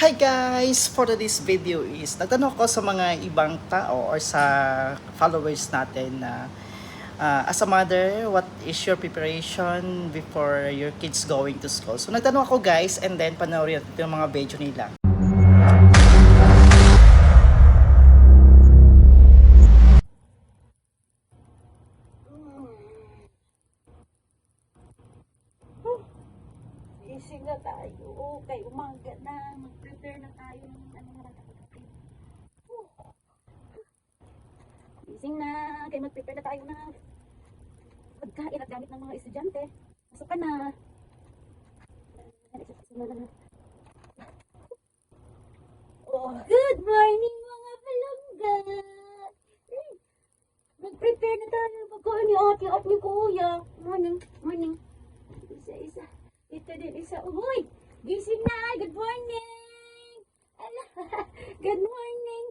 Hi guys! For today's video is nagtanong ako sa mga ibang tao or sa followers natin na as a mother, what is your preparation before your kids going to school? So nagtanong ako guys, and then panoorin natin yung mga video nila. Gising na tayo. Okay, umaga na. Mag-prepare na tayo ng ano na kapatid. Gising na. Kaya mag-prepare na tayo ng pagkain at gamit ng mga estudyante. Pasok ka na. Oh, good morning mga palangga. Mag-prepare na tayo ng pagkain ni ate at ni kuya. Morning, morning. Isa-isa. Ito din isa. Uy! Gising na! Good morning! Ala, good morning!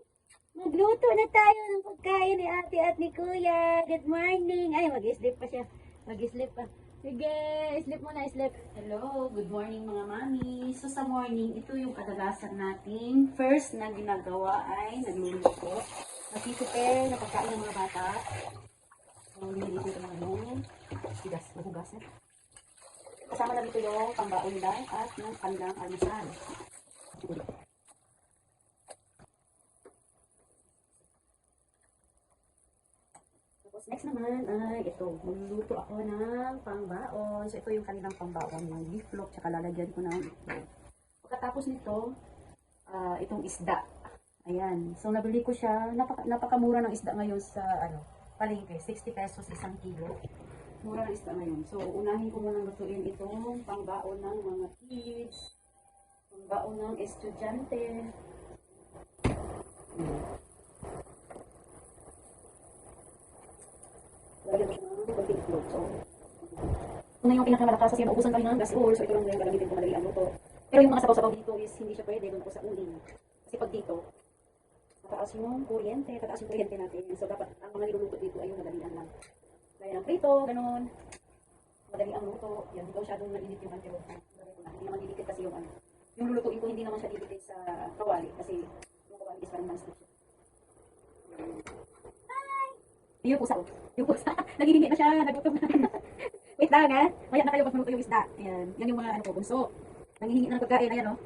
Magluto na tayo ng pagkain ni ate at ni kuya. Good morning! Ay, mag-sleep pa siya. Mag-sleep pa. Sige, sleep muna, sleep. Hello, good morning mga mami. So sa morning, ito yung kadalasan natin. First na ginagawa ay nagluluto. Nag-prepare na pagkain ng mga bata. So, nililito ito mga yung hugas na. Kasama na dito yung pambaon nila at yung kanilang almusal. Tapos next naman ay ito. Magluluto ako ng pambaon. So ito yung kanilang pambaon. Yung beef loaf. Tsaka lalagyan ko ng itlog. Pagkatapos nito, itong isda. Ayan. So nabili ko siya. Napakamura ng isda ngayon sa palengke. 60 pesos isang kilo. Mura ng isda ngayon. So, unahin ko munang lutuin itong pangbaon ng mga kids, pangbaon ng estudyante. Lagyan ko ng konting itlog. So, una yung pinakamalakas kasi maubusan kami ng gas oil. So, ito lang yung gagamitin ko madali ang luto. Pero yung mga sabaw-sabaw dito is hindi siya pwede doon po sa uling. Kasi pag dito, tataas yung kuryente natin. So, dapat ang mga niluluto dito ay yung madalian lang. Gaya ng prito, ganun. Madali ang luto. Yan, hindi ko masyadong nainit yung antero. Hindi naman didikit kasi yung yung lulutuin ko, hindi naman siya didikit sa kawali. Kasi yung kawali is parang non-stick siya. Hi! Yung pusa, oh. Yung pusa. Nagihingi na siya. Nagutom na. Wait lang, ha? Maya na tayo pag maluto yung isda. Yan. Yan yung mga bunso. Nangihingi na ng pagkain. Ayan, oh.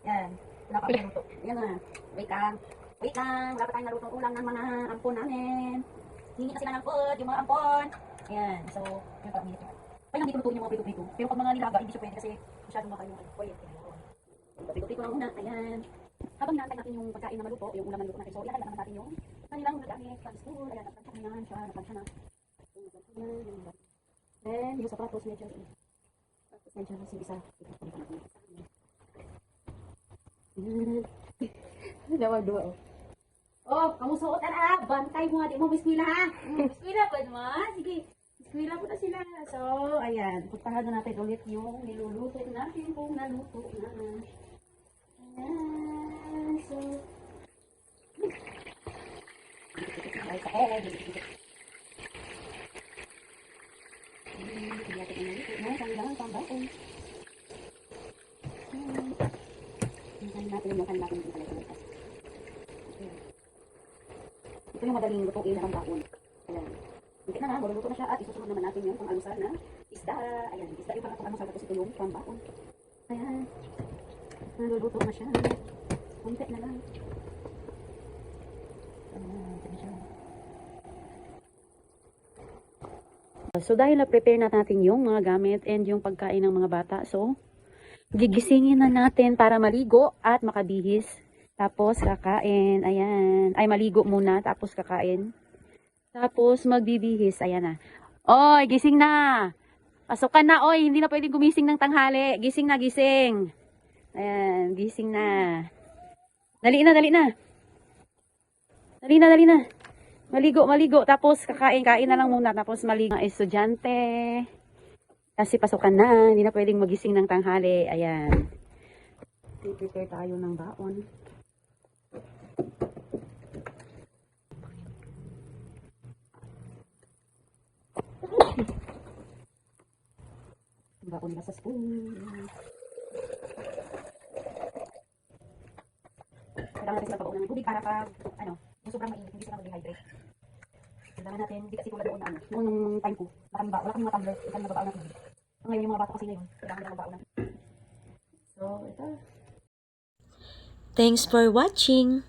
Yan. Wala pa akong naluto. Ayan na. Wait lang. Wait lang. Wala pa tayong nalutong ulang ng mga ampon namin. Hingi na sila ng food, yung mga ampon. Ayan. So, yun pa, minute. Kaya hindi ko lutuin yung mga prito-prito. Pero pag mga nilaga, hindi siya pwede kasi masyadong maka yung kuryente. Prito-prito lang muna. Ayan. Habang hinahantay natin yung pagkain na maluto, yung ulam na maluto natin. So, ilagay naman natin yung kanilang nagamit sa school. Ayan, nagpansya na siya. Nagpansya na. Then, yung sapatos medyo yung isa. Dawag dua, oh. Oh, kamu suot na, bantay mo nga, di mo biskwila ha. Biskwila pa naman, sige. Biskwila po na sila. So, ayan, puntahan na natin ulit yung niluluto natin kung naluto na. Ayan, so. Ay, sa egg. Hindi natin naluto na, kailangan pambaon. Hintayin natin yung kanilang natin yung talaga. Ito yung madaling lutuin na pambaon. Ayan. Hindi na nga, luto na siya at isusunod naman natin yung pang-alusal na isda. Ayan, isda yung pang-alusal tapos ito yung pambaon. Ayan. Naluluto na siya. Kunti na lang. So dahil na-prepare na natin yung mga gamit and yung pagkain ng mga bata, so gigisingin na natin para maligo at makabihis. Tapos kakain, ayan. Ay, maligo muna, tapos kakain. Tapos magbibihis, ayan na. Oy, gising na! Pasok ka na, oy, hindi na pwedeng gumising ng tanghali. Gising na, gising. Ayan, gising na. Dali na, dali na. Dali na, dali na. Maligo, maligo. Tapos kakain, kain na lang muna. Tapos maligo. Estudyante. Kasi pasokan na, hindi na pwedeng magising ng tanghali. Ayan. Prepare tayo ng baon. Baon nila sa school. Kailangan natin sila pag-uunang ng tubig para pag, ano, yung sobrang mainit, hindi sila mag-dehydrate. Kailangan natin, hindi kasi tulad doon na ano, noong nung time ko, wala kami mga tumbler, hindi kami nagbabaon ng tubig. Ngayon yung mga bata kasi ngayon, kailangan nila magbaon ng tubig. So, ito. Thanks for watching!